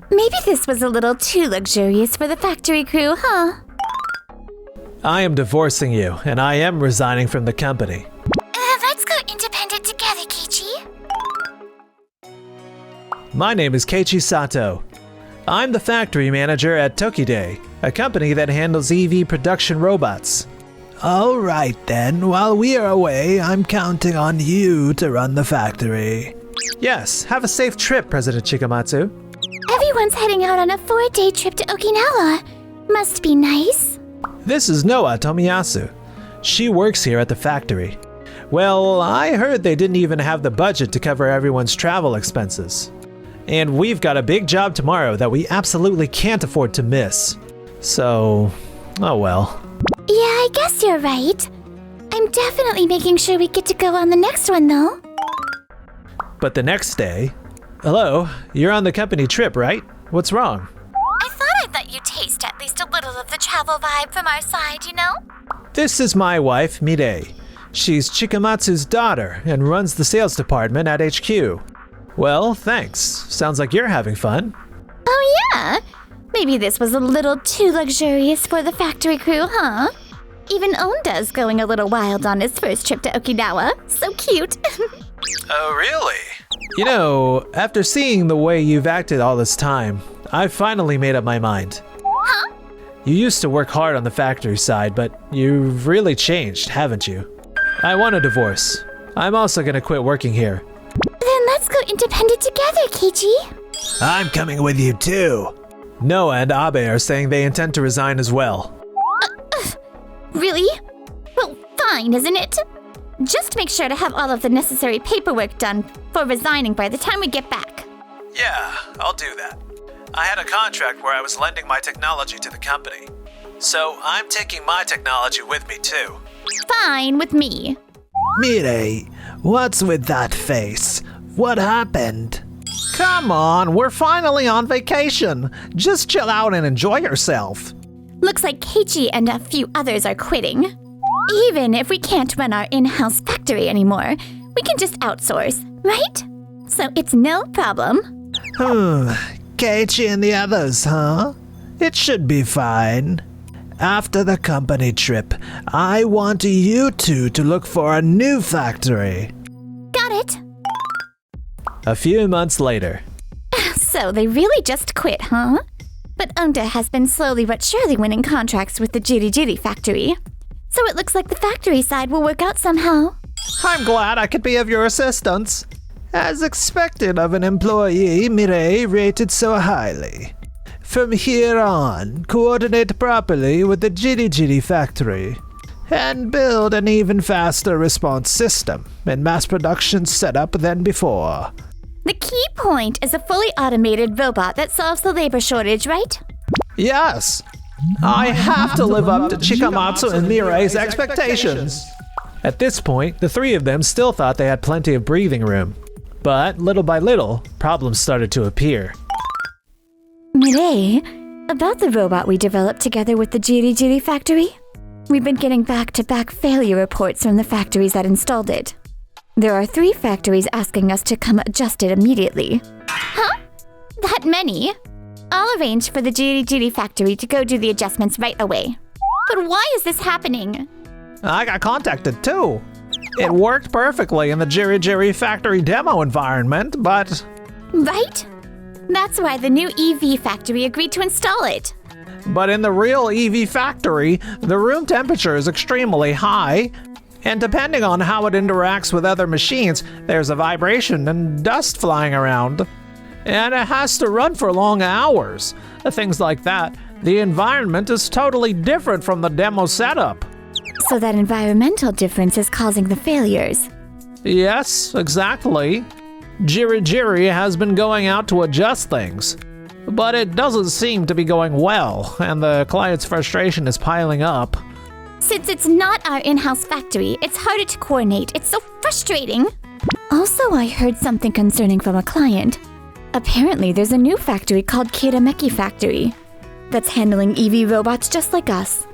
Maybe this was a little too luxurious for the factory crew, huh? I am divorcing you, and I am resigning from the company. Let's go independent together, Keiichi. My name is Keiichi Sato. I'm the factory manager at Tokide, a company that handles EV production robots. All right then, while we are away, I'm counting on you to run the factory. Yes, have a safe trip, President Chikamatsu. Everyone's heading out on a 4-day trip to Okinawa. Must be nice. This is Noa Tomiyasu. She works here at the factory. Well, I heard they didn't even have the budget to cover everyone's travel expenses. And we've got a big job tomorrow that we absolutely can't afford to miss. So, oh well. Yeah, I guess you're right. I'm definitely making sure we get to go on the next one, though. But the next day... Hello, you're on the company trip, right? What's wrong? I thought I'd let you taste at least a little of the travel vibe from our side, you know? This is my wife, Mirei. She's Chikamatsu's daughter and runs the sales department at HQ. Well, thanks. Sounds like you're having fun. Oh yeah? Maybe this was a little too luxurious for the factory crew, huh? Even Onda's going a little wild on his first trip to Okinawa. So cute. Oh, really? You know, after seeing the way you've acted all this time, I've finally made up my mind. Huh? You used to work hard on the factory side, but you've really changed, haven't you? I want a divorce. I'm also gonna quit working here. Then let's go independent together, Keiichi. I'm coming with you too. Noah and Abe are saying they intend to resign as well. Really? Well, fine, isn't it? Just make sure to have all of the necessary paperwork done for resigning by the time we get back. Yeah, I'll do that. I had a contract where I was lending my technology to the company. So I'm taking my technology with me too. Fine with me. Mirei, what's with that face? What happened? Come on, we're finally on vacation. Just chill out and enjoy yourself. Looks like Keiichi and a few others are quitting. Even if we can't run our in-house factory anymore, we can just outsource, right? So it's no problem. Keiichi and the others, huh? It should be fine. After the company trip, I want you two to look for a new factory. Got it. A few months later. So they really just quit, huh? But Onda has been slowly but surely winning contracts with the Jiri factory. So it looks like the factory side will work out somehow. I'm glad I could be of your assistance. As expected of an employee Mirei rated so highly. From here on, coordinate properly with the Jiri factory and build an even faster response system and mass production setup than before. The key point is a fully automated robot that solves the labor shortage, right? Yes. I have to live up to Chikamatsu and Mirei's expectations. At this point, the three of them still thought they had plenty of breathing room. But little by little, problems started to appear. Mirei, about the robot we developed together with the Jiri factory, we've been getting back-to-back failure reports from the factories that installed it. There are 3 factories asking us to come adjust it immediately. Huh? That many? I'll arrange for the Jiri factory to go do the adjustments right away. But why is this happening? I got contacted too. It worked perfectly in the Jiri factory demo environment, but... Right? That's why the new EV factory agreed to install it. But in the real EV factory, the room temperature is extremely high, and depending on how it interacts with other machines, there's a vibration and dust flying around. And it has to run for long hours. Things like that. The environment is totally different from the demo setup. So that environmental difference is causing the failures. Yes, exactly. Jiri has been going out to adjust things. But it doesn't seem to be going well, and the client's frustration is piling up. Since it's not our in-house factory, it's harder to coordinate. It's so frustrating. Also, I heard something concerning from a client. Apparently, there's a new factory called Kirameki Factory that's handling EV robots just like us.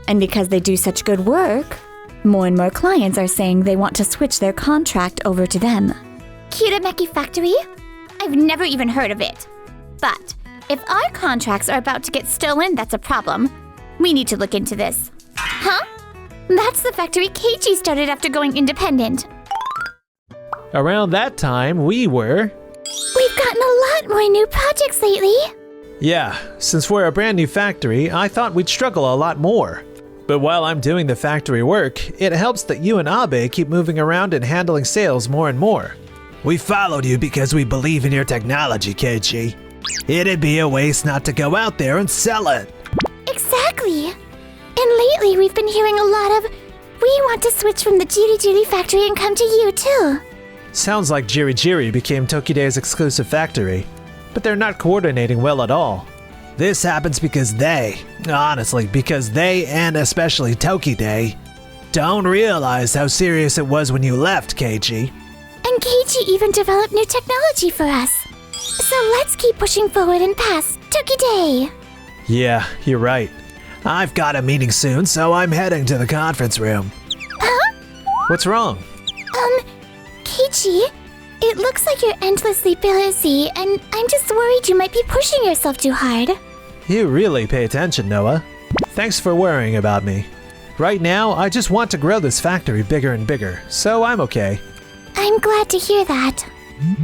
And because they do such good work, more and more clients are saying they want to switch their contract over to them. Kirameki Factory? I've never even heard of it. But If our contracts are about to get stolen, that's a problem. We need to look into this. Huh? That's the factory Keiichi started after going independent. Around that time, we were... We've gotten a lot more new projects lately. Yeah, since we're a brand new factory, I thought we'd struggle a lot more. But while I'm doing the factory work, it helps that you and Abe keep moving around and handling sales more and more. We followed you because we believe in your technology, Keiichi. It'd be a waste not to go out there and sell it. Exactly. And lately we've been hearing a lot of, we want to switch from the Jiri factory and come to you too. Sounds like Jiri became Tokide's exclusive factory, but they're not coordinating well at all. This happens because honestly, because they, and especially Tokide, don't realize how serious it was when you left, Keiichi. And Keiichi even developed new technology for us. So let's keep pushing forward and past Tokide. Yeah, you're right. I've got a meeting soon, so I'm heading to the conference room. Huh? What's wrong? Keiichi, it looks like you're endlessly busy, and I'm just worried you might be pushing yourself too hard. You really pay attention, Noah. Thanks for worrying about me. Right now, I just want to grow this factory bigger and bigger, so I'm okay. I'm glad to hear that.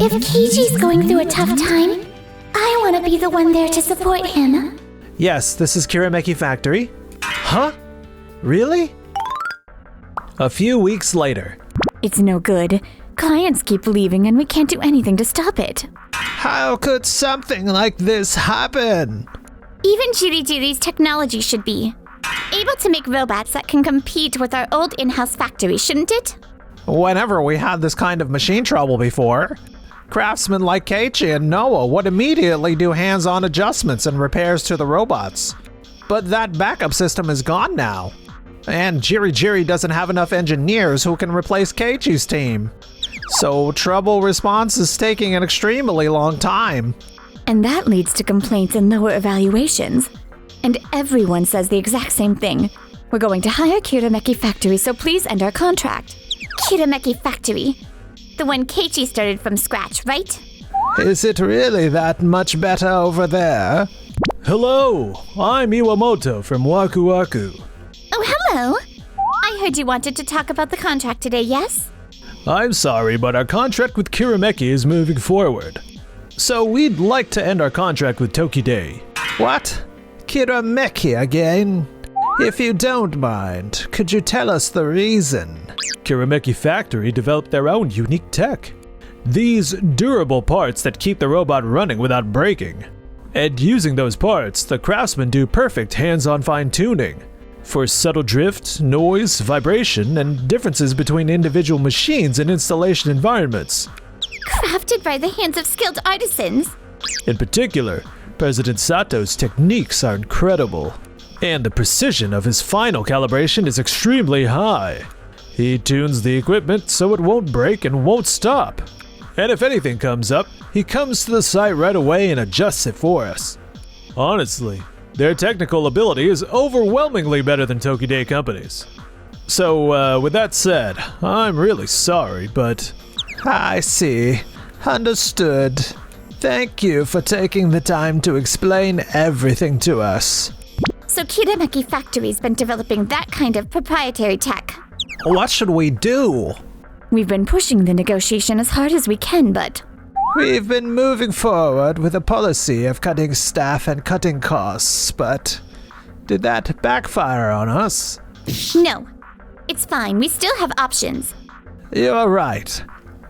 If Keiichi's going through a tough time, I want to be the one there to support him. Yes, this is Kirameki Factory. Huh? Really? A few weeks later. It's no good. Clients keep leaving and we can't do anything to stop it. How could something like this happen? Even Jiri's technology should be able to make robots that can compete with our old in-house factory, shouldn't it? Whenever we had this kind of machine trouble before, craftsmen like Keiichi and Noah would immediately do hands-on adjustments and repairs to the robots. But that backup system is gone now. And Jiri doesn't have enough engineers who can replace Keiichi's team. So trouble response is taking an extremely long time. And that leads to complaints and lower evaluations. And everyone says the exact same thing. We're going to hire Kirameki Factory, so please end our contract. Kirameki Factory. The one Keiichi started from scratch, right? Is it really that much better over there? Hello, I'm Iwamoto from Waku Waku. Oh, hello. I heard you wanted to talk about the contract today, yes? I'm sorry, but our contract with Kirameki is moving forward. So we'd like to end our contract with Tokide. What? Kirameki again? If you don't mind, could you tell us the reason? Kirameki Factory developed their own unique tech. These durable parts that keep the robot running without breaking. And using those parts, the craftsmen do perfect hands-on fine-tuning for subtle drift, noise, vibration, and differences between individual machines and installation environments. Crafted by the hands of skilled artisans. In particular, President Sato's techniques are incredible, and the precision of his final calibration is extremely high. He tunes the equipment so it won't break and won't stop. And if anything comes up, he comes to the site right away and adjusts it for us. Honestly, their technical ability is overwhelmingly better than Tokide Company's. So, with that said, I'm really sorry, but... I see. Understood. Thank you for taking the time to explain everything to us. So Kirameki Factory's been developing that kind of proprietary tech. What should we do? We've been pushing the negotiation as hard as we can, but... We've been moving forward with a policy of cutting staff and cutting costs, but did that backfire on us? No. It's fine. We still have options. You're right.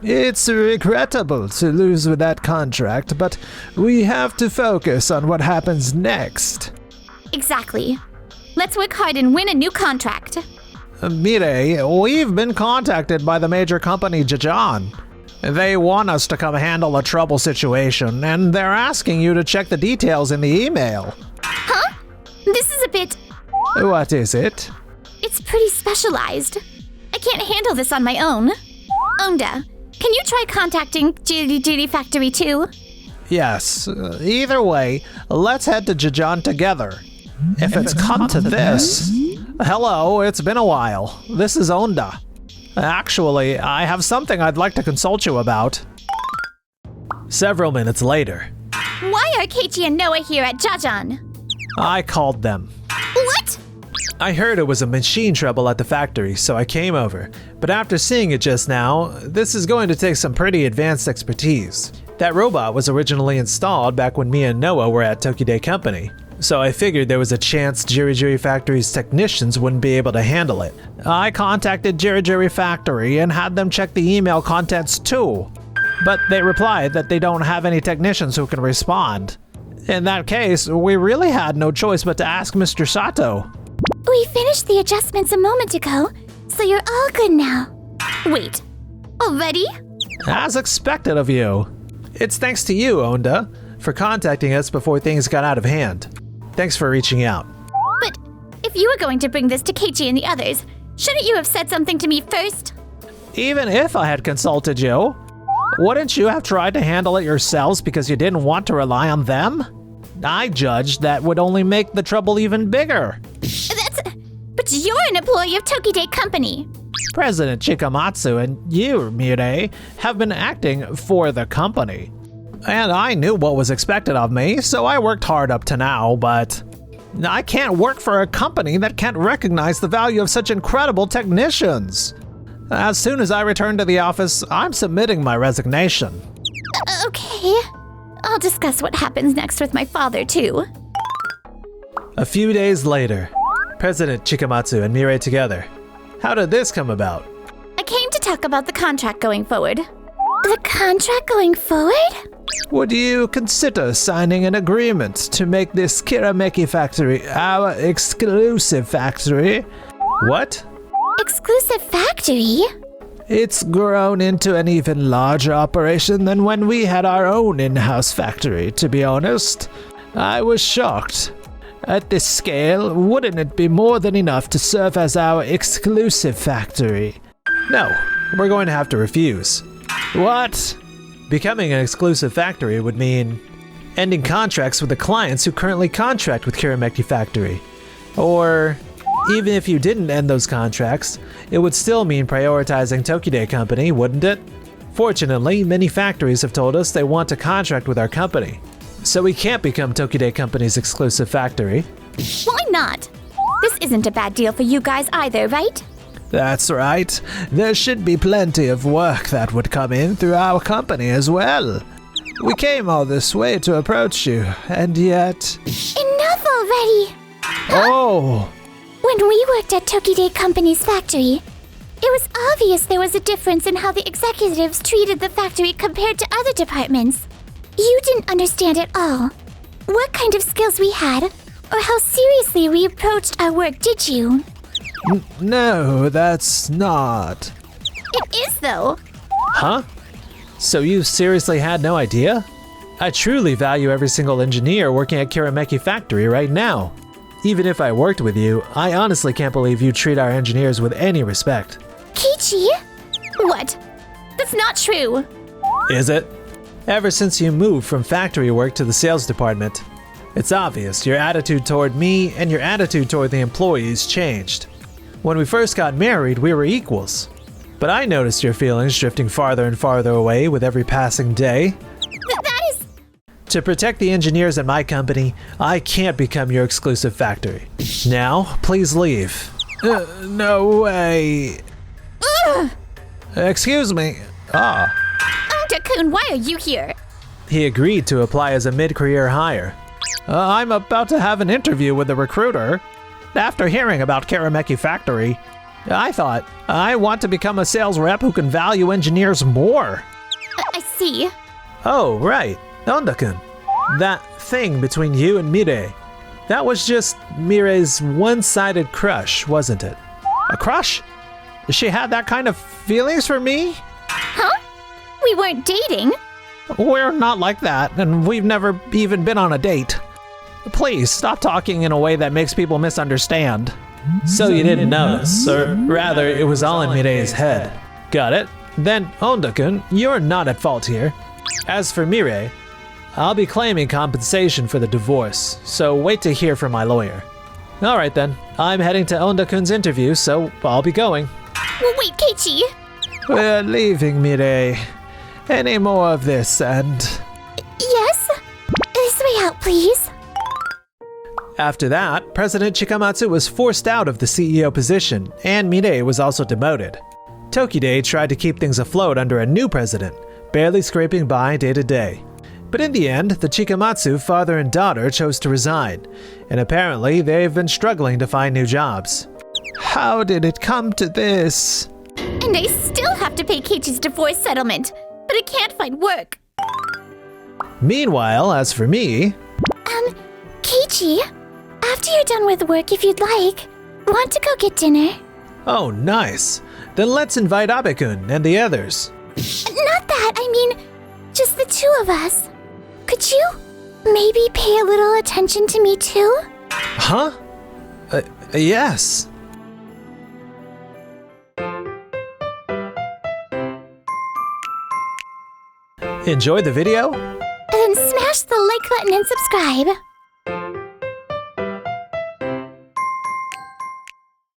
It's regrettable to lose with that contract, but we have to focus on what happens next. Exactly. Let's work hard and win a new contract. Mirei, we've been contacted by the major company Jajan. They want us to come handle a trouble situation, and they're asking you to check the details in the email. Huh? This is a bit... What is it? It's pretty specialized. I can't handle this on my own. Onda, can you try contacting Jiri Factory too? Yes. Either way, let's head to Jajan together. If it's come to this... Hello, it's been a while. This is Onda. Actually, I have something I'd like to consult you about. Several minutes later. Why Why are Keiichi and Noah here at Jajan? I called them. What? I heard it was a machine trouble at the factory, so I came over. But after seeing it just now, this is going to take some pretty advanced expertise. That robot was originally installed back when me and Noah were at Tokide Company, so I figured there was a chance Jirijiri Factory's technicians wouldn't be able to handle it. I contacted Jirijiri Factory and had them check the email contents too, but they replied that they don't have any technicians who can respond. In that case, we really had no choice but to ask Mr. Sato. We finished the adjustments a moment ago, so you're all good now. Wait, already? As expected of you. It's thanks to you, Onda, for contacting us before things got out of hand. Thanks for reaching out. But if you were going to bring this to Keiichi and the others, shouldn't you have said something to me first? Even if I had consulted you, wouldn't you have tried to handle it yourselves because you didn't want to rely on them? I judged that would only make the trouble even bigger. But you're an employee of Tokide Company. President Chikamatsu and you, Mirei, have been acting for the company. And I knew what was expected of me, so I worked hard up to now, but I can't work for a company that can't recognize the value of such incredible technicians. As soon as I return to the office, I'm submitting my resignation. Okay. I'll discuss what happens next with my father, too. A few days later, President Chikamatsu and Mirei together. How did this come about? I came to talk about the contract going forward. The contract going forward? Would you consider signing an agreement to make this Kirameki factory our exclusive factory? What? Exclusive factory? It's grown into an even larger operation than when we had our own in-house factory, to be honest. I was shocked. At this scale, wouldn't it be more than enough to serve as our exclusive factory? No, we're going to have to refuse. What? Becoming an exclusive factory would mean ending contracts with the clients who currently contract with Kirameki Factory. Or, even if you didn't end those contracts, it would still mean prioritizing Tokide Company, wouldn't it? Fortunately, many factories have told us they want to contract with our company. So we can't become Tokide Company's exclusive factory. Why not? This isn't a bad deal for you guys either, right? That's right. There should be plenty of work that would come in through our company as well. We came all this way to approach you, and yet... Enough already! Oh! When we worked at Tokide Company's factory, it was obvious there was a difference in how the executives treated the factory compared to other departments. You didn't understand at all what kind of skills we had, or how seriously we approached our work, did you? No, that's not. It is, though. Huh? So you seriously had no idea? I truly value every single engineer working at Kirameki Factory right now. Even if I worked with you, I honestly can't believe you treat our engineers with any respect. Keiichi? What? That's not true. Is it? Ever since you moved from factory work to the sales department, it's obvious your attitude toward me and your attitude toward the employees changed. When we first got married, we were equals. But I noticed your feelings drifting farther and farther away with every passing day. That is... To protect the engineers at my company, I can't become your exclusive factory. Now, please leave. No way. Ugh! Excuse me. Onda-kun, why are you here? He agreed to apply as a mid-career hire. I'm about to have an interview with the recruiter. After hearing about Kirameki Factory, I thought, I want to become a sales rep who can value engineers more. I see. Oh, right. Onda-kun. That thing between you and Mirei. That was just Mirei's one-sided crush, wasn't it? A crush? She had that kind of feelings for me? Huh? We weren't dating. We're not like that, and we've never even been on a date. Please, stop talking in a way that makes people misunderstand. So you didn't notice, or rather, it was all in Mirei's head. Got it? Then, Onda-kun, you're not at fault here. As for Mirei, I'll be claiming compensation for the divorce, so wait to hear from my lawyer. Alright then, I'm heading to Onda-kun's interview, so I'll be going. Well, wait, Keiichi. We're leaving, Mirei. Any more of this, and... Yes? This way please. After that, President Chikamatsu was forced out of the CEO position, and Mirei was also demoted. Tokide tried to keep things afloat under a new president, barely scraping by day to day. But in the end, the Chikamatsu father and daughter chose to resign, and apparently they've been struggling to find new jobs. How did it come to this? And I still have to pay Keiichi's divorce settlement, but I can't find work. Meanwhile, as for me... Keiichi, after you're done with work, if you'd like, want to go get dinner? Oh, nice. Then let's invite Abe-kun and the others. Not that, I mean, just the two of us. Could you maybe pay a little attention to me too? Huh? Yes. Enjoyed the video? Then smash the like button and subscribe.